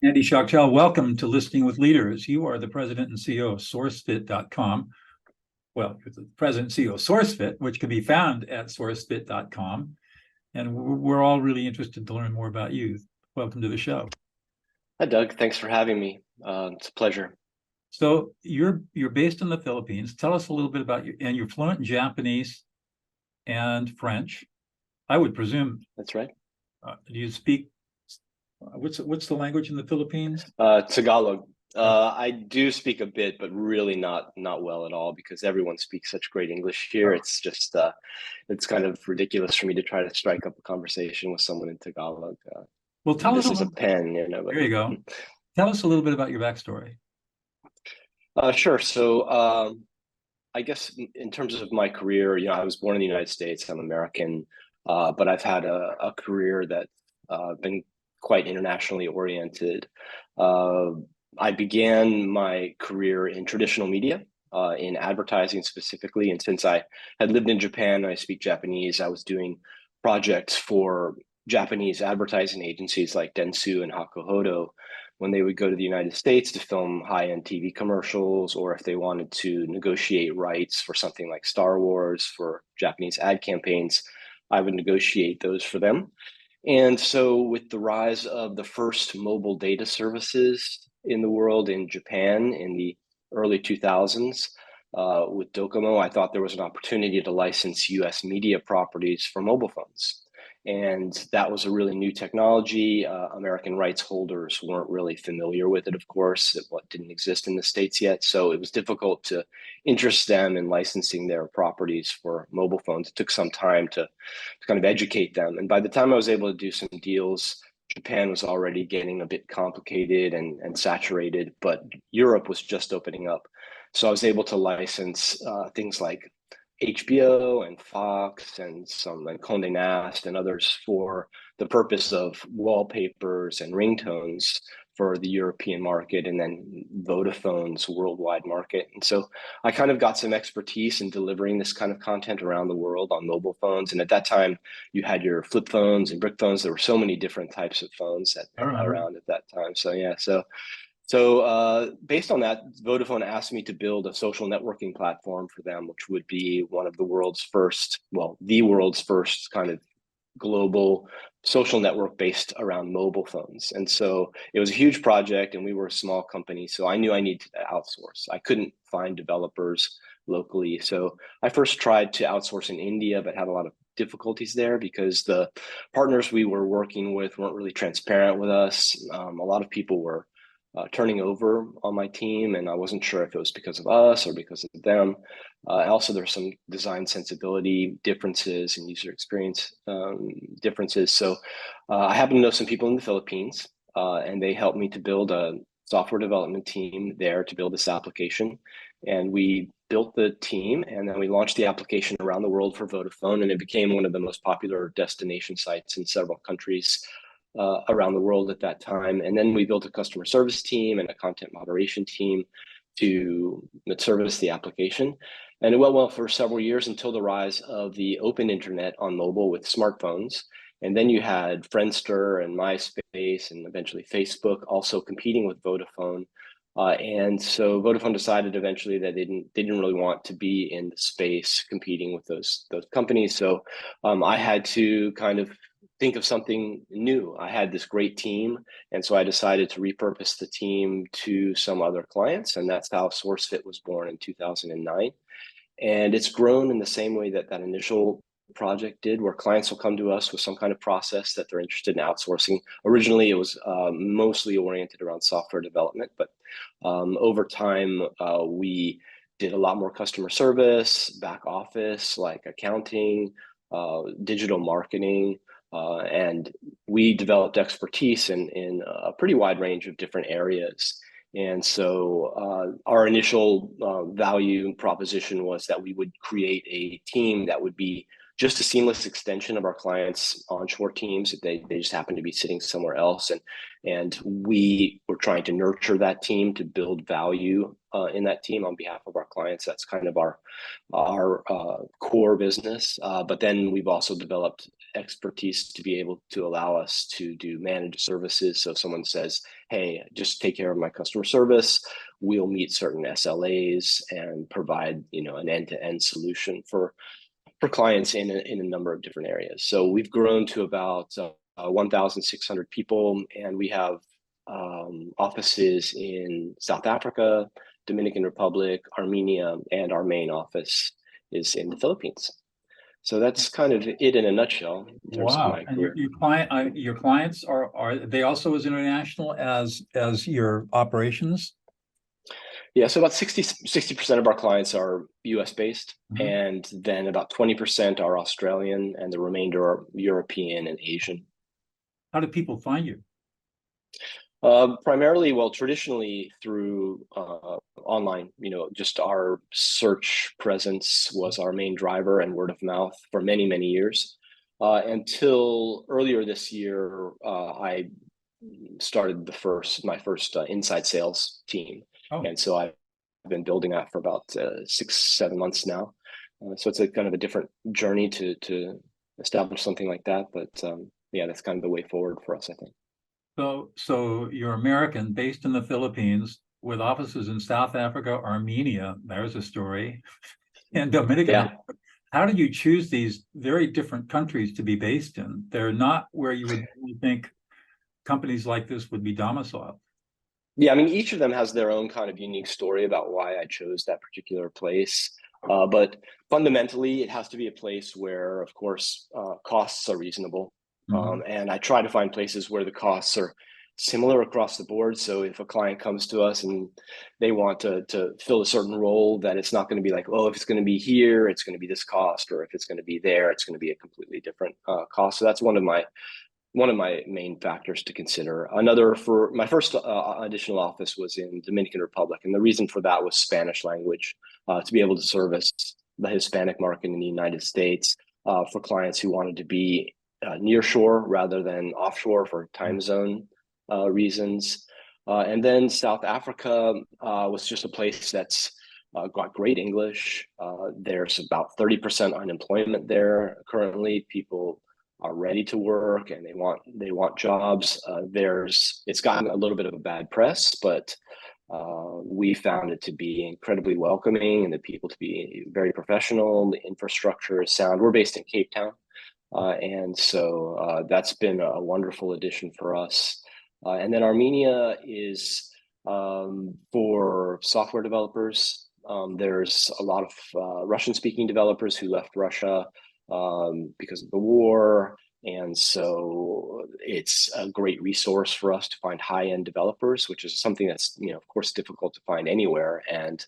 Andy Schachtel, welcome to Listening with Leaders. You are the president and CEO of Sourcefit.com. Well, you're the president and CEO of Sourcefit, which can be found at sourcefit.com. And we're all really interested to learn more about you. Welcome to the show. Hi, Doug. Thanks for having me. It's a pleasure. So you're based in the Philippines. Tell us a little bit about you, and you're fluent in Japanese and French. I would presume. That's right. Do you speak? What's the language in the Philippines? Tagalog. I do speak a bit, but really not well at all because everyone speaks such great English here. It's just it's kind of ridiculous for me to try to strike up a conversation with someone in Tagalog. Well, tell us this is a pen, But... There you go. Tell us a little bit about your backstory. Sure. So I guess in terms of my career, I was born in the United States. I'm American, but I've had a career that's been quite internationally oriented. I began my career in traditional media, in advertising specifically. And since I had lived in Japan and I speak Japanese, I was doing projects for Japanese advertising agencies like Dentsu and Hakuhodo when they would go to the United States to film high-end TV commercials, or if they wanted to negotiate rights for something like Star Wars for Japanese ad campaigns, I would negotiate those for them. And so with the rise of the first mobile data services in the world in Japan in the early 2000s, with Docomo, I thought there was an opportunity to license US media properties for mobile phones. And that was a really new technology. American rights holders weren't really familiar with it, of course. It didn't exist in the States yet. So it was difficult to interest them in licensing their properties for mobile phones. It took some time to kind of educate them. And by the time I was able to do some deals, Japan was already getting a bit complicated and saturated, but Europe was just opening up. So I was able to license things like HBO and Fox and some like Condé Nast and others for the purpose of wallpapers and ringtones for the European market, and then Vodafone's worldwide market. And so I kind of got some expertise in delivering this kind of content around the world on mobile phones. And at that time, you had your flip phones and brick phones. There were so many different types of phones around at that time. So yeah, so based on that, Vodafone asked me to build a social networking platform for them, which would be one of the world's first, well, the world's first kind of global social network based around mobile phones. And so it was a huge project, and we were a small company. So I knew I needed to outsource. I couldn't find developers locally. So I first tried to outsource in India, but had a lot of difficulties there because the partners we were working with weren't really transparent with us. A lot of people were turning over on my team, and I wasn't sure if it was because of us or because of them. Also, there's some design sensibility differences and user experience differences. So I happen to know some people in the Philippines, and they helped me to build a software development team there to build this application. And we built the team, and then we launched the application around the world for Vodafone, and it became one of the most popular destination sites in several countries around the world at that time. And then we built a customer service team and a content moderation team to service the application. And it went well for several years until the rise of the open internet on mobile with smartphones. And then you had Friendster and MySpace and eventually Facebook also competing with Vodafone. And so Vodafone decided eventually that they didn't really want to be in the space competing with those companies. So I had to kind of think of something new. I had this great team, and so I decided to repurpose the team to some other clients, and that's how Sourcefit was born in 2009. And it's grown in the same way that that initial project did, where clients will come to us with some kind of process that they're interested in outsourcing. Originally, it was mostly oriented around software development, but over time, we did a lot more customer service, back office, like accounting, digital marketing, and we developed expertise in a pretty wide range of different areas. And so our initial value proposition was that we would create a team that would be just a seamless extension of our clients' onshore teams. They just happen to be sitting somewhere else. And we were trying to nurture that team to build value in that team on behalf of our clients. That's kind of our core business. But then we've also developed expertise to be able to allow us to do managed services. So if someone says, hey, just take care of my customer service, we'll meet certain SLAs and provide, an end-to-end solution for clients in a number of different areas. So we've grown to about 1,600 people, and we have offices in South Africa, Dominican Republic, Armenia, and our main office is in the Philippines. So that's kind of it in a nutshell in terms of my career. And your clients are they also as international as your operations? Yeah, so about 60% of our clients are US based, and then about 20% are Australian, and the remainder are European and Asian. How do people find you? Primarily, well, traditionally through online, just our search presence was our main driver, and word of mouth for many, many years. Until earlier this year, I started my first inside sales team. Oh. And so I've been building that for about 6-7 months now. So it's a kind of a different journey to establish something like that. But yeah, that's kind of the way forward for us, I think. So you're American, based in the Philippines, with offices in South Africa, Armenia, there's a story, and Dominican. Yeah. How did you choose these very different countries to be based in? They're not where you would think companies like this would be domiciled. Yeah, I mean, each of them has their own kind of unique story about why I chose that particular place. But fundamentally, it has to be a place where, of course, costs are reasonable. And I try to find places where the costs are similar across the board. So if a client comes to us and they want to fill a certain role, that it's not going to be like, oh, if it's going to be here, it's going to be this cost, or if it's going to be there, it's going to be a completely different cost. So that's one of my main factors to consider. Another, for my first additional office was in Dominican Republic, and the reason for that was Spanish language, to be able to service the Hispanic market in the United States for clients who wanted to be near shore rather than offshore for time zone reasons. And then South Africa was just a place that's got great English. There's about 30% unemployment there currently. People are ready to work and they want jobs. It's gotten a little bit of a bad press, but we found it to be incredibly welcoming and the people to be very professional. The infrastructure is sound. We're based in Cape Town. And so that's been a wonderful addition for us. And then Armenia is for software developers. There's a lot of Russian-speaking developers who left Russia because of the war. And so it's a great resource for us to find high-end developers, which is something that's, of course, difficult to find anywhere. And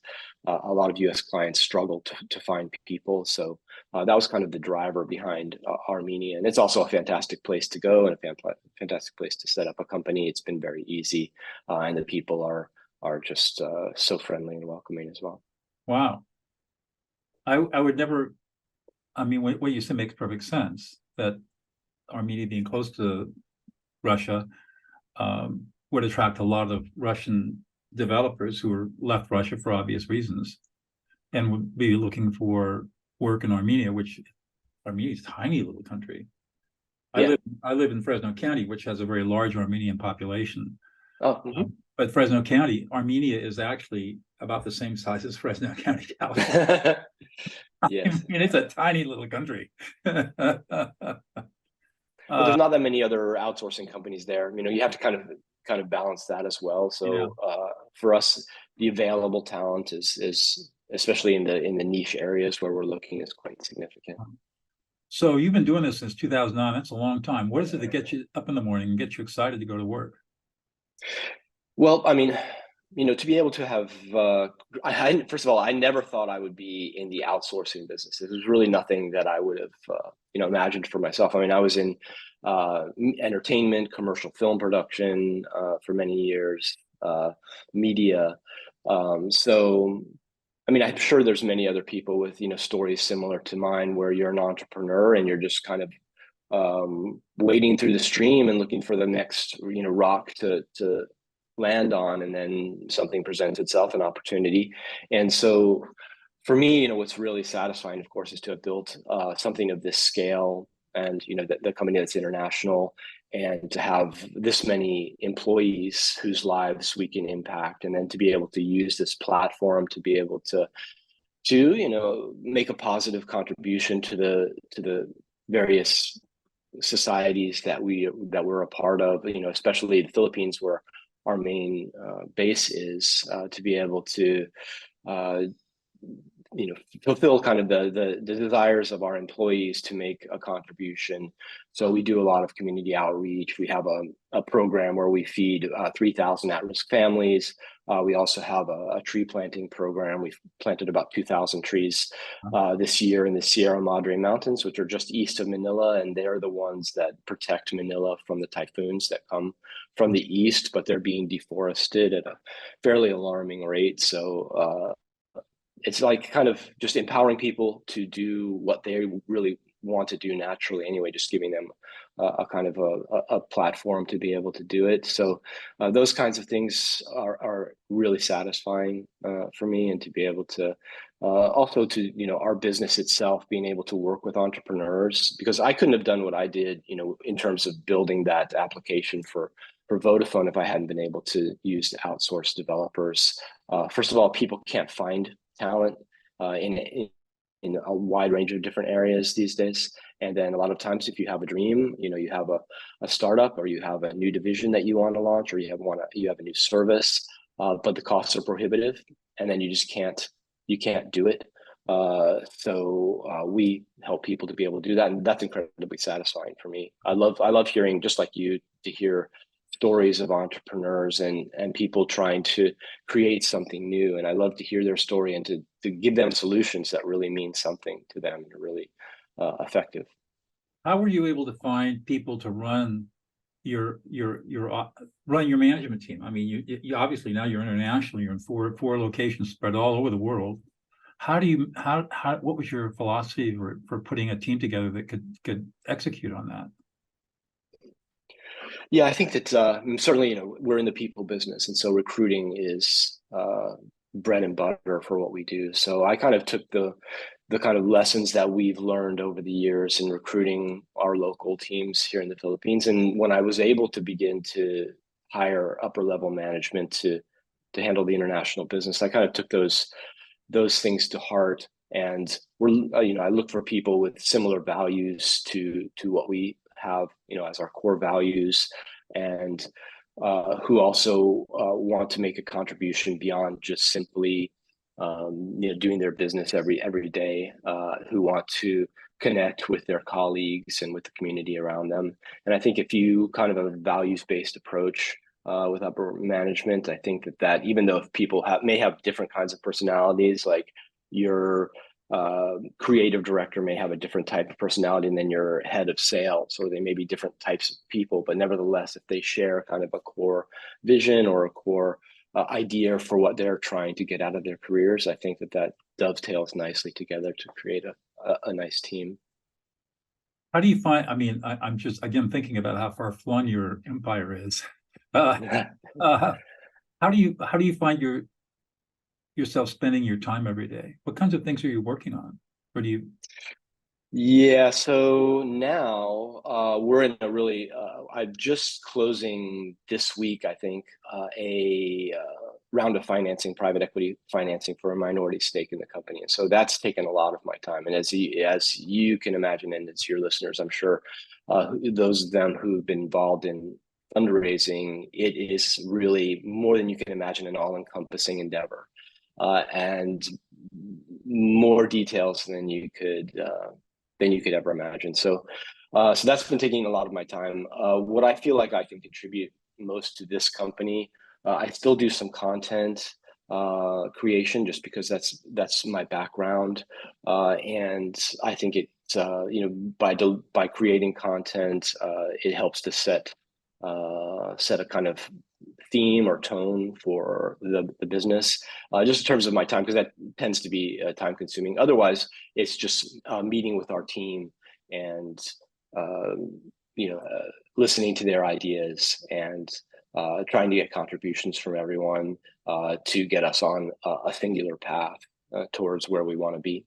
a lot of US clients struggle to find people. So that was kind of the driver behind Armenia. And it's also a fantastic place to go and a fantastic place to set up a company. It's been very easy. And the people are just so friendly and welcoming as well. Wow. I would never, I mean, what you said makes perfect sense, that Armenia being close to Russia would attract a lot of Russian developers who are left Russia for obvious reasons and would be looking for work in Armenia, which Armenia is a tiny little country. Yeah. I live in Fresno County, which has a very large Armenian population. Oh, but Fresno County, Armenia is actually about the same size as Fresno County, California. Yes. I mean, it's a tiny little country. Well, there's not that many other outsourcing companies there. You have to kind of balance that as well. So for us, the available talent is especially in the niche areas where we're looking is quite significant. So you've been doing this since 2009. That's a long time. What is it that gets you up in the morning and get you excited to go to work? Well, I mean, to be able to have, first of all, I never thought I would be in the outsourcing business. It was really nothing that I would have, imagined for myself. I mean, I was in entertainment, commercial film production for many years, media. So, I mean, I'm sure there's many other people with, stories similar to mine where you're an entrepreneur and you're just kind of wading through the stream and looking for the next, rock to land on, and then something presents itself, an opportunity. And so for me, what's really satisfying, of course, is to have built something of this scale, and the company that's international, and to have this many employees whose lives we can impact, and then to be able to use this platform to be able to make a positive contribution to the various societies that we're a part of, especially the Philippines, where our main base is, to be able to fulfill kind of the desires of our employees to make a contribution. So we do a lot of community outreach. We have a program where we feed 3,000 at-risk families. We also have a tree planting program. We've planted about 2,000 trees this year in the Sierra Madre Mountains, which are just east of Manila, and they're the ones that protect Manila from the typhoons that come from the east, but they're being deforested at a fairly alarming rate. So it's like kind of just empowering people to do what they really want to do naturally anyway, just giving them a kind of a platform to be able to do it. So those kinds of things are really satisfying for me, and to be able to also to, our business itself, being able to work with entrepreneurs, because I couldn't have done what I did, in terms of building that application for Vodafone if I hadn't been able to use outsourced developers. First of all, people can't find talent in a wide range of different areas these days. And then a lot of times, if you have a dream, you have a startup, or you have a new division that you want to launch, or you have a new service, but the costs are prohibitive, and then you can't do it. So we help people to be able to do that, and that's incredibly satisfying for me. I love hearing, just like you, to hear stories of entrepreneurs and people trying to create something new. And I love to hear their story, and to give them solutions that really mean something to them and are really effective. How were you able to find people to run your management team? I mean, you obviously, now you're international, you're in four locations spread all over the world. What was your philosophy for putting a team together that could execute on that? Yeah, I think that certainly, we're in the people business, and so recruiting is bread and butter for what we do. So I kind of took the kind of lessons that we've learned over the years in recruiting our local teams here in the Philippines, and when I was able to begin to hire upper level management to handle the international business, I kind of took those things to heart. And I look for people with similar values to what we have, as our core values, and who also want to make a contribution beyond just simply doing their business every day, who want to connect with their colleagues and with the community around them. And I think if you kind of have a values-based approach with upper management, I think that even though if people may have different kinds of personalities, like your creative director may have a different type of personality than your head of sales, or they may be different types of people, but nevertheless, if they share kind of a core vision or a core idea for what they're trying to get out of their careers, I think that dovetails nicely together to create a nice team. How do you find, I mean, I'm just, again, thinking about how far flung your empire is. How do you find yourself spending your time every day? What kinds of things are you working on? Or do you? Yeah, so now we're in a really, I'm just closing this week, I think, a round of financing, private equity financing for a minority stake in the company. And so that's taken a lot of my time. And as you can imagine, and it's your listeners, I'm sure, those of them who've been involved in fundraising, it is really more than you can imagine, an all-encompassing endeavor. And more details than you could ever imagine. So that's been taking a lot of my time. What I feel like I can contribute most to this company, I still do some content creation, just because that's my background, and I think it's by creating content, it helps to set a kind of theme or tone for the business, just in terms of my time, because that tends to be time consuming. Otherwise, it's just meeting with our team and listening to their ideas and trying to get contributions from everyone to get us on a singular path towards where we want to be.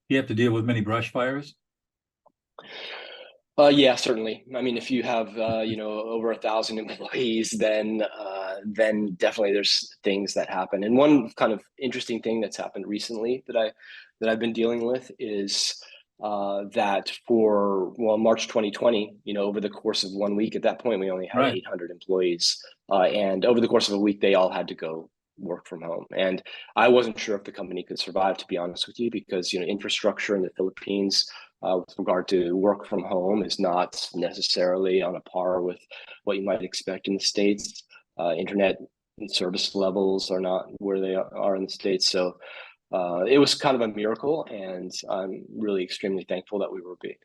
You have to deal with many brush fires? Yeah, certainly. I mean, if you have over 1,000 employees, then definitely there's things that happen. And one kind of interesting thing that's happened recently that I've been dealing with is that for March 2020, over the course of 1 week, at that point we only had 800 employees, and over the course of a week they all had to go work from home. And I wasn't sure if the company could survive, to be honest with you, because infrastructure in the Philippines with regard to work from home is not necessarily on a par with what you might expect in the States. Internet service levels are not where they are in the States. So it was kind of a miracle, and I'm really extremely thankful that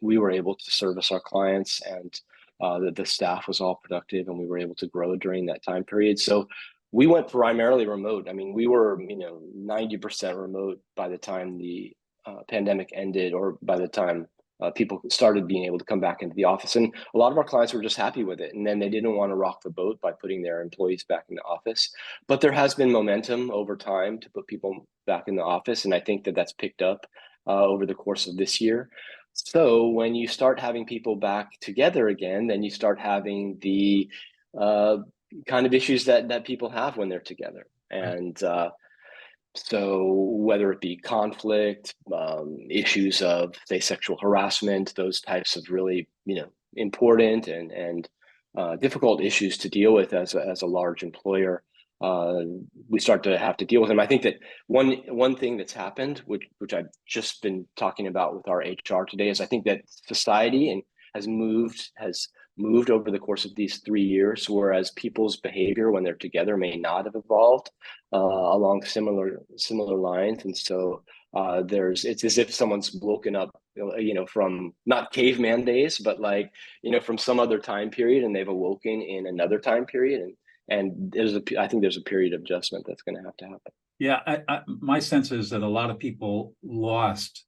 we were able to service our clients, and that the staff was all productive, and we were able to grow during that time period. So we went primarily remote. I mean, we were 90% remote by the time the pandemic ended, or by the time people started being able to come back into the office. And a lot of our clients were just happy with it. And then they didn't want to rock the boat by putting their employees back in the office. But there has been momentum over time to put people back in the office. And I think that that's picked up over the course of this year. So when you start having people back together again, then you start having the kind of issues that people have when they're together. And so whether it be conflict, issues of, say, sexual harassment, those types of really, important and difficult issues to deal with as a large employer, we start to have to deal with them. I think that one thing that's happened, which I've just been talking about with our HR today, is I think that society has moved over the course of these 3 years, whereas people's behavior when they're together may not have evolved along similar lines. And so it's as if someone's woken up, from not caveman days, but from some other time period, and they've awoken in another time period. And I think there's a period of adjustment that's going to have to happen. Yeah, my sense is that a lot of people lost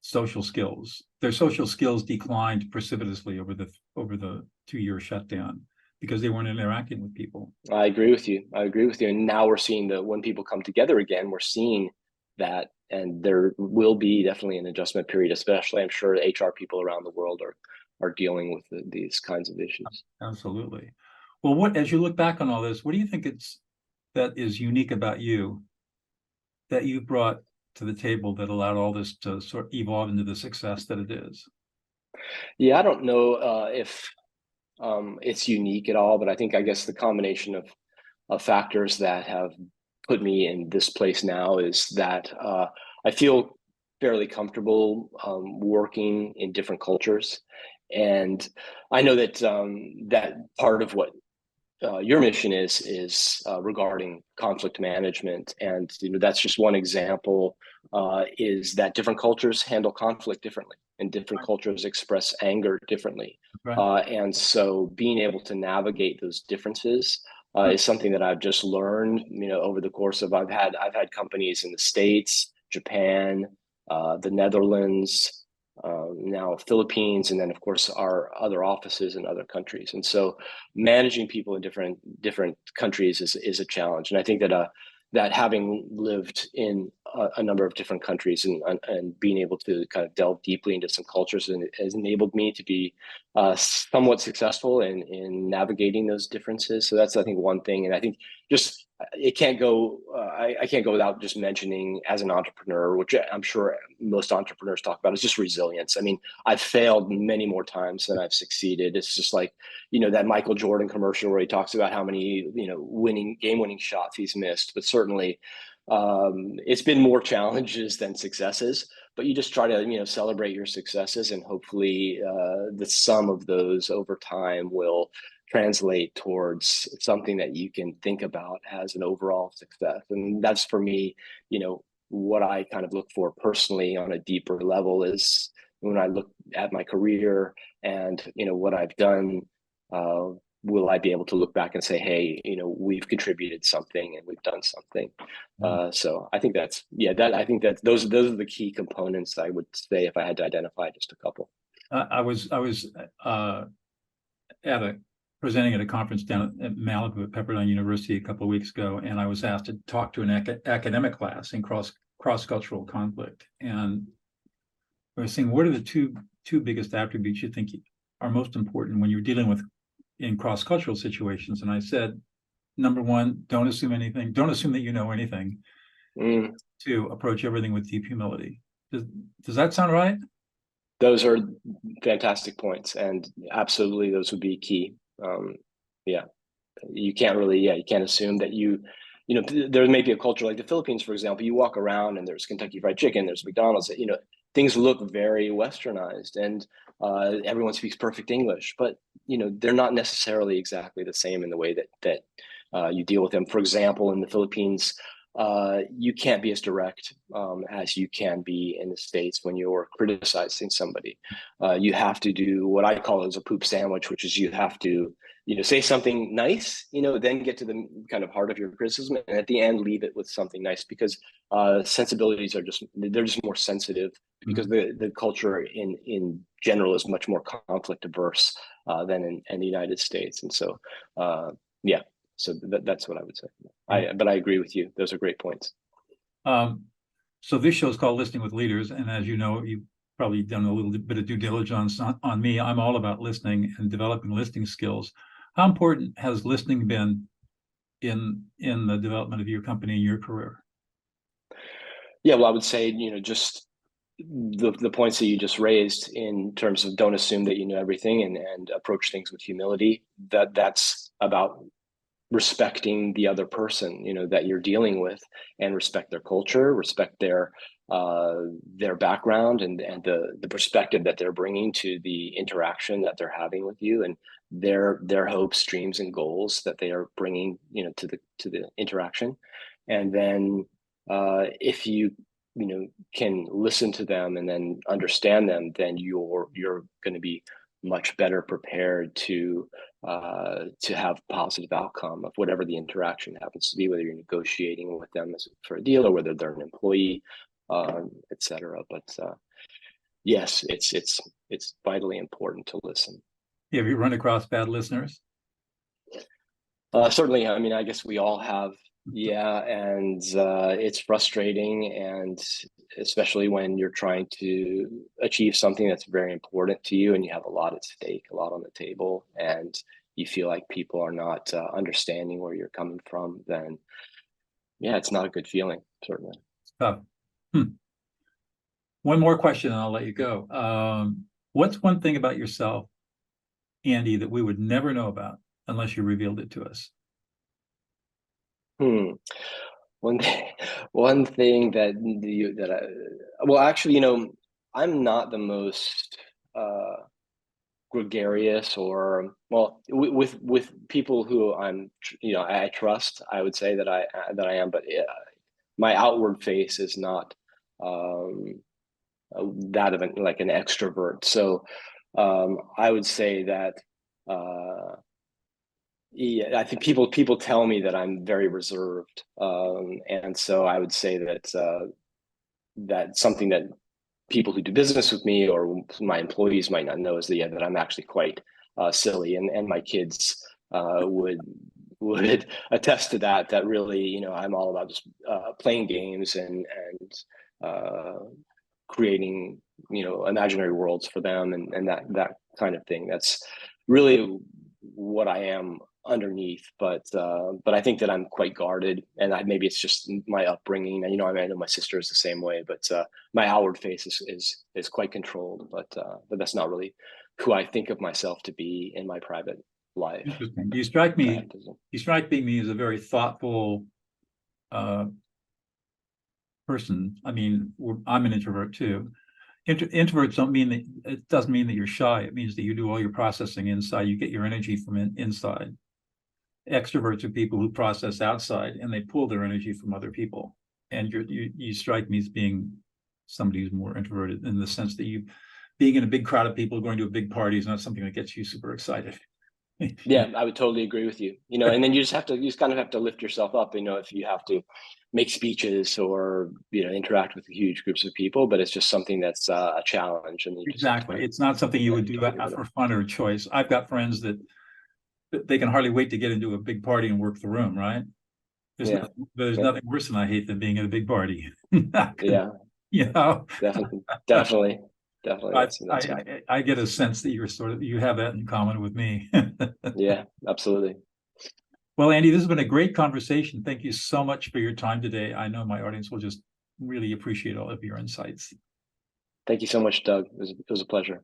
social skills. Their social skills declined precipitously over the 2-year shutdown because they weren't interacting with people. I agree with you. And now we're seeing that when people come together again, we're seeing that, and there will be definitely an adjustment period, especially I'm sure HR people around the world are dealing with these kinds of issues. Absolutely. Well, as you look back on all this, what do you think that is unique about you that you brought to the table that allowed all this to sort of evolve into the success that it is? Yeah, I don't know if it's unique at all, but I guess the combination of factors that have put me in this place now is that I feel fairly comfortable working in different cultures. And I know that that part of what your mission is regarding conflict management, and that's just one example. Is that different cultures handle conflict differently, and different cultures express anger differently, and so being able to navigate those differences is something that I've just learned. Over the course of I've had companies in the States, Japan, the Netherlands, now Philippines, and then of course our other offices in other countries. And so managing people in different countries is a challenge. And I think that having lived in a number of different countries and being able to kind of delve deeply into some cultures has enabled me to be somewhat successful in navigating those differences. So that's, I think, one thing. And I think just it can't go. I can't go without just mentioning, as an entrepreneur, which I'm sure most entrepreneurs talk about, is just resilience. I mean, I've failed many more times than I've succeeded. It's just like, that Michael Jordan commercial where he talks about how many, game-winning shots he's missed. But certainly, it's been more challenges than successes. But you just try to, celebrate your successes, and hopefully, the sum of those over time will translate towards something that you can think about as an overall success. And that's, for me, what I kind of look for personally on a deeper level is when I look at my career and, what I've done, will I be able to look back and say, hey, we've contributed something and we've done something. So I think I think that those are the key components, I would say, if I had to identify just a couple. I was at a presenting at a conference down at Malibu at Pepperdine University a couple of weeks ago, and I was asked to talk to an academic class in cross-cultural conflict. And I was saying, what are the two biggest attributes you think are most important when you're dealing with in cross-cultural situations? And I said, number one, don't assume anything. Don't assume that you know anything. Two, approach everything with deep humility. Does that sound right? Those are fantastic points, and absolutely, those would be key. Yeah, you can't assume that there may be a culture like the Philippines, for example. You walk around and there's Kentucky Fried Chicken, there's McDonald's. Things look very westernized, and everyone speaks perfect English, but they're not necessarily exactly the same in the way that you deal with them. For example, in the Philippines, you can't be as direct as you can be in the States when you're criticizing somebody. You have to do what I call as a poop sandwich, which is you have to say something nice, then get to the kind of heart of your criticism, and at the end leave it with something nice, because sensibilities they're just more sensitive, because the culture in general is much more conflict averse than in the United States. And so so that's what I would say. But I agree with you. Those are great points. So this show is called Listening with Leaders, and as you know, you've probably done a little bit of due diligence on me. I'm all about listening and developing listening skills. How important has listening been in the development of your company and your career? Yeah, well, I would say, just the points that you just raised in terms of don't assume that you know everything, and approach things with humility. That's about respecting the other person, that you're dealing with, and respect their culture, respect their background, and the perspective that they're bringing to the interaction that they're having with you, and their hopes, dreams, and goals that they are bringing, to the interaction. And then if you can listen to them and then understand them, then you're going to be much better prepared to have positive outcome of whatever the interaction happens to be, whether you're negotiating with them for a deal or whether they're an employee, etc. But yes, it's vitally important to listen. Have you run across bad listeners? Certainly. I mean, I guess we all have. Yeah, and it's frustrating, and especially when you're trying to achieve something that's very important to you, and you have a lot at stake, a lot on the table, and you feel like people are not understanding where you're coming from, then yeah, it's not a good feeling, certainly. Tough. One more question and I'll let you go. What's one thing about yourself, Andy, that we would never know about unless you revealed it to us? One thing well, actually, I'm not the most gregarious, or with people who I trust. I would say that I am, but my outward face is not that of an extrovert. So I would say that yeah, I think people tell me that I'm very reserved, and so I would say that that's something that people who do business with me or my employees might not know, is that I'm actually quite silly, and my kids would attest to that. That really, I'm all about just playing games and creating imaginary worlds for them, and that kind of thing. That's really what I am underneath, but I think that I'm quite guarded, and maybe it's just my upbringing. I know my sister is the same way, but my outward face is quite controlled. But that's not really who I think of myself to be in my private life. Interesting. You strike me as a very thoughtful person. I mean, I'm an introvert too. Introverts don't mean that, it doesn't mean that you're shy. It means that you do all your processing inside. You get your energy from inside. Extroverts are people who process outside, and they pull their energy from other people. And you strike me as being somebody who's more introverted, in the sense that being in a big crowd of people going to a big party is not something that gets you super excited. Yeah, I would totally agree with you. And then you just kind of have to lift yourself up, if you have to make speeches or, interact with huge groups of people, but it's just something that's a challenge. And exactly. It's not something you would do for fun or choice. I've got friends that they can hardly wait to get into a big party and work the room, right? Yeah. There's Yeah. nothing worse than I hate than being at a big party. Yeah. You know, Definitely. Definitely. Definitely. That's I get a sense that you have that in common with me. yeah, absolutely. Well, Andy, this has been a great conversation. Thank you so much for your time today. I know my audience will just really appreciate all of your insights. Thank you so much, Doug. It was a pleasure.